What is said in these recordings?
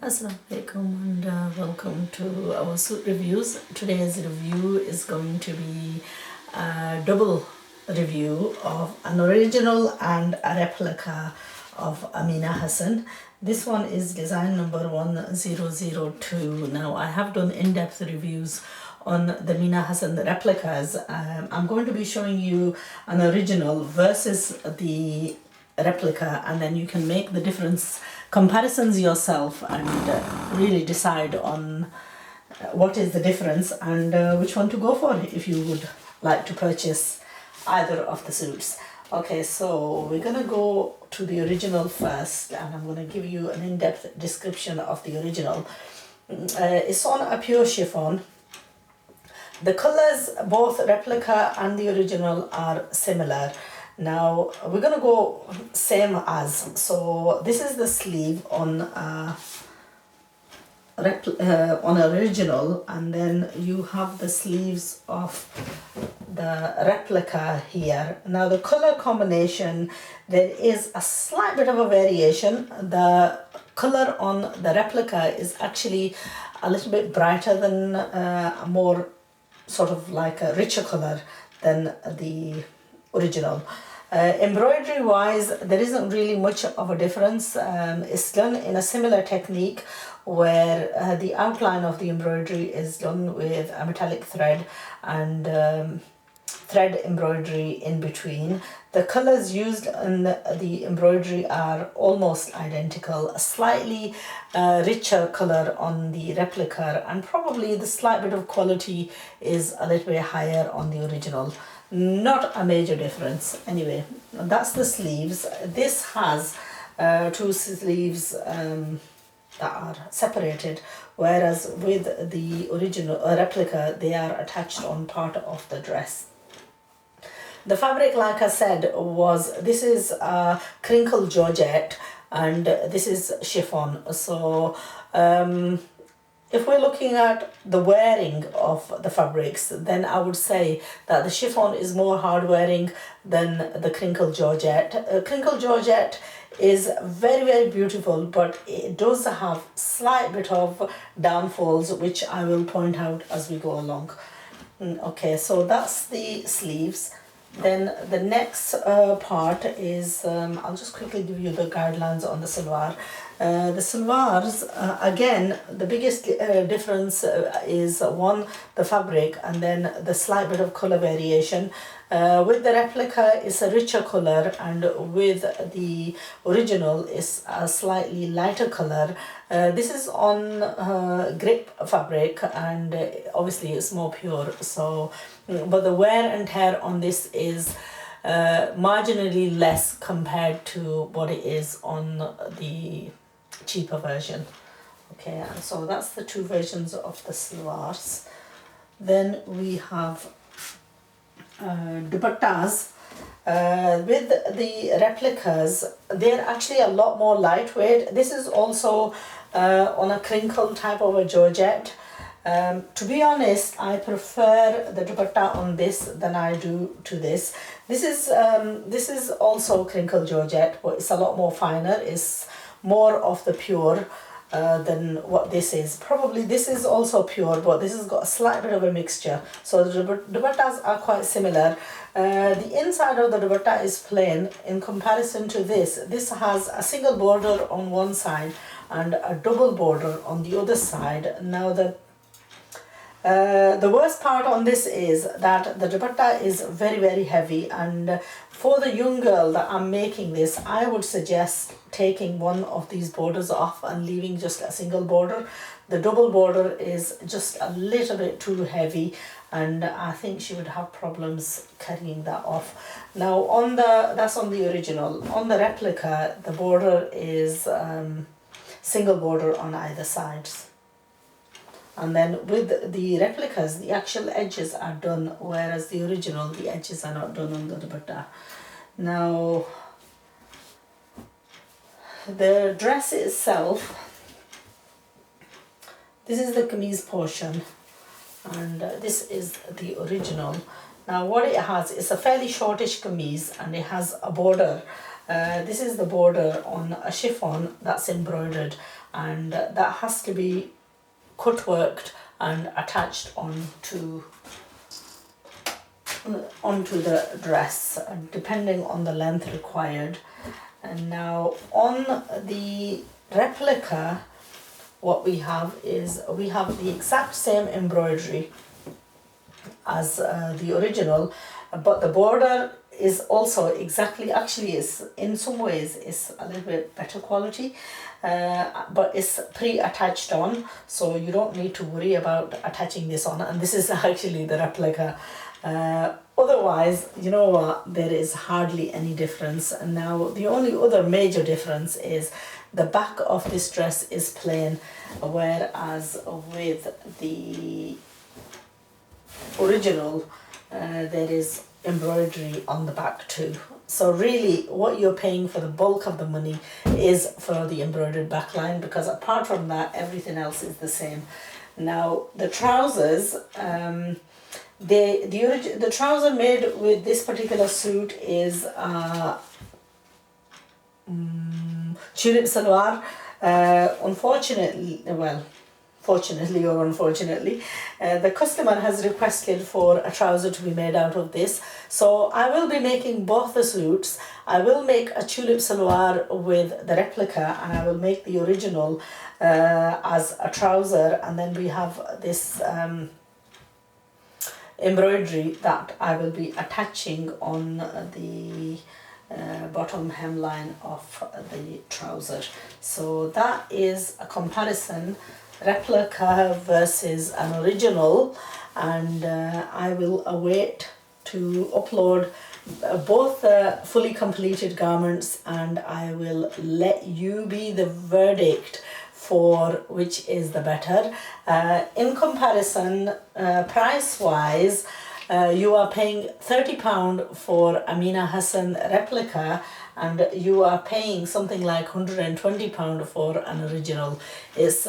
Assalamu alaikum and welcome to our suit reviews. Today's review is going to be a double review of an original and a replica of Meena Hassan. This one is design number 1002. Now I have done in-depth reviews on the Meena Hassan replicas. I'm going to be showing you an original versus the replica, and then you can make the difference comparisons yourself and really decide on what is the difference and which one to go for if you would like to purchase either of the suits. Okay, so we're gonna go to the original first, and I'm gonna give you an in-depth description of the original. It's on a pure chiffon. The colors, both replica and the original, are similar. Now we're gonna go same as. So this is the sleeve on original, and then you have the sleeves of the replica here. Now the color combination, there is a slight bit of a variation. The color on the replica is actually a little bit brighter than a more sort of like a richer color than the original. Embroidery wise, there isn't really much of a difference. It's done in a similar technique where the outline of the embroidery is done with a metallic thread and thread embroidery in between. The colors used in the embroidery are almost identical. A slightly richer color on the replica, and probably the slight bit of quality is a little bit higher on the original. Not a major difference. Anyway, that's the sleeves. This has two sleeves that are separated, whereas with the original replica they are attached on part of the dress. The fabric, like I said, this is a crinkle georgette and this is chiffon. So if we're looking at the wearing of the fabrics, then I would say that the chiffon is more hard wearing than the crinkle georgette. Crinkle georgette is very, very beautiful, but it does have slight bit of downfalls, which I will point out as we go along. Okay, so that's the sleeves. Then the next part is, I'll just quickly give you the guidelines on the salwar. The salwars, again, the biggest difference is one, the fabric, and then the slight bit of color variation. With the replica, it's a richer color, and with the original, it's a slightly lighter color. This is on grip fabric, and obviously it's more pure. So, but the wear and tear on this is marginally less compared to what it is on the cheaper version. Okay, so that's the two versions of the salwars. Then we have dupattas. With the replicas, they're actually a lot more lightweight. This is also on a crinkle type of a georgette. To be honest, I prefer the dupatta on this than I do to this. This is also crinkle georgette, but it's a lot more finer. It's more of the pure than what this is. Probably this is also pure, but this has got a slight bit of a mixture. So the dupattas are quite similar. The inside of the dupatta is plain in comparison to this. This has a single border on one side and a double border on the other side. Now the worst part on this is that the dupatta is very, very heavy, and for the young girl that I'm making this, I would suggest taking one of these borders off and leaving just a single border. The double border is just a little bit too heavy, and I think she would have problems carrying that off. Now that's on the original. On the replica, the border is single border on either sides. And then with the replicas, the actual edges are done, whereas the original, the edges are not done on the dupatta. Now, the dress itself, this is the kameez portion, and this is the original. Now what it has is a fairly shortish kameez, and it has a border. This is the border on a chiffon that's embroidered, and that has to be cut worked and attached onto the dress, depending on the length required. And now on the replica, what we have is we have the exact same embroidery as the original, but the border is also exactly, actually is in some ways is a little bit better quality, but it's pre-attached on, so you don't need to worry about attaching this on, and this is actually the replica. Otherwise, you know what, there is hardly any difference. And now the only other major difference is the back of this dress is plain, whereas with the original there is embroidery on the back too. So really what you're paying for the bulk of the money is for the embroidered backline, because apart from that everything else is the same. Now the trousers, the trouser made with this particular suit is tulip salwar. Unfortunately, well, fortunately or unfortunately, the customer has requested for a trouser to be made out of this. So I will be making both the suits. I will make a tulip salwar with the replica, and I will make the original as a trouser, and then we have this embroidery that I will be attaching on the bottom hemline of the trouser. So that is a comparison, replica versus an original, and I will await to upload both the fully completed garments, and I will let you be the verdict for which is the better. In comparison, price wise, you are paying £30 for a Meena Hassan replica, and you are paying something like £120 for an original. It's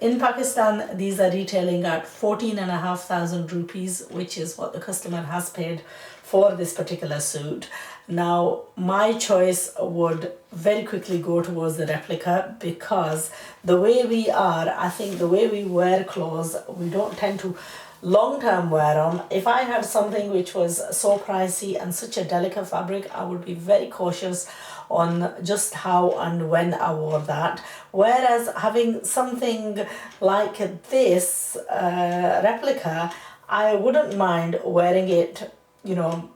in Pakistan, these are retailing at 14,500 rupees, which is what the customer has paid for this particular suit. Now my choice would very quickly go towards the replica, because the way we are, I think the way we wear clothes, we don't tend to long-term wear them. If I had something which was so pricey and such a delicate fabric, I would be very cautious on just how and when I wore that. Whereas having something like this replica, I wouldn't mind wearing it, you know,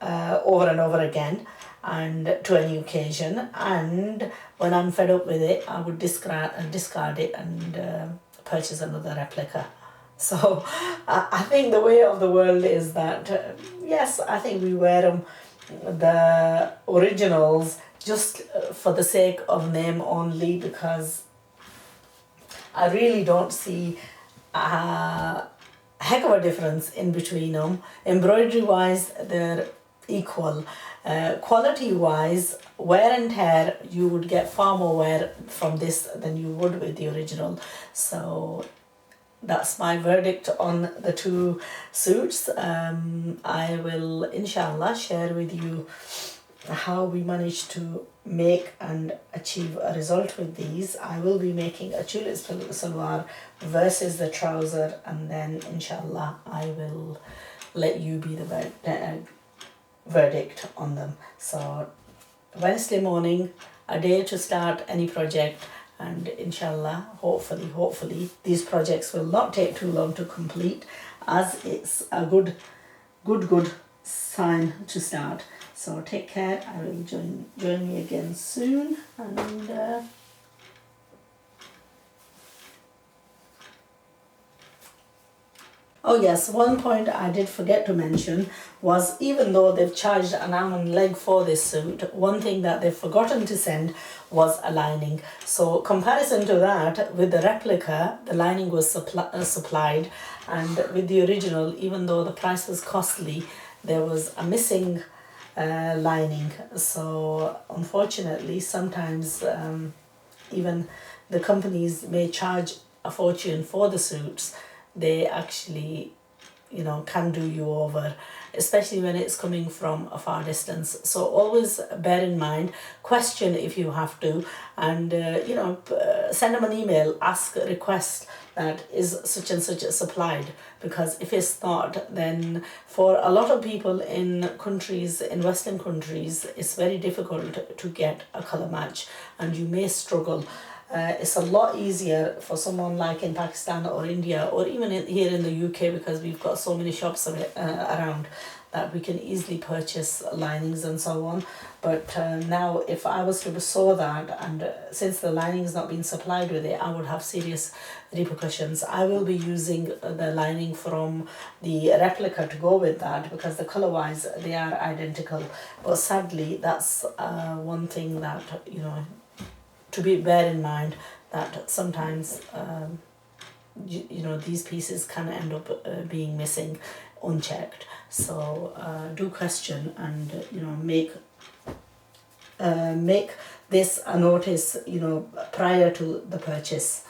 over and over again and to any occasion, and when I'm fed up with it, I would discard it and purchase another replica. So I think the way of the world is that yes, I think we wear them, the originals, just for the sake of name only, because I really don't see a heck of a difference in between them. Embroidery wise, they're equal. Quality wise, wear and tear, you would get far more wear from this than you would with the original. So that's my verdict on the two suits. I will inshallah share with you how we managed to make and achieve a result with these. I will be making a tulip salwar versus the trouser, and then inshallah I will let you be the verdict on them. So Wednesday morning, a day to start any project, and inshallah, hopefully these projects will not take too long to complete, as it's a good sign to start. So take care. I will join me again soon, and oh yes, one point I did forget to mention was, even though they've charged an arm and leg for this suit, one thing that they've forgotten to send was a lining. So comparison to that, with the replica, the lining was supplied, and with the original, even though the price was costly, there was a missing lining. So unfortunately, sometimes even the companies may charge a fortune for the suits. They actually, can do you over, especially when it's coming from a far distance. So always bear in mind, question if you have to, and send them an email, ask, request that is such and such supplied, because if it's not, then for a lot of people in Western countries, it's very difficult to get a color match, and you may struggle. It's a lot easier for someone like in Pakistan or India, or even here in the UK, because we've got so many shops around that we can easily purchase linings and so on. But now if I was to sew that, and since the lining's not been supplied with it, I would have serious repercussions. I will be using the lining from the replica to go with that, because the color wise they are identical. But sadly, that's one thing that to bear in mind, that sometimes these pieces can end up being missing unchecked. So do question, and make this a notice prior to the purchase.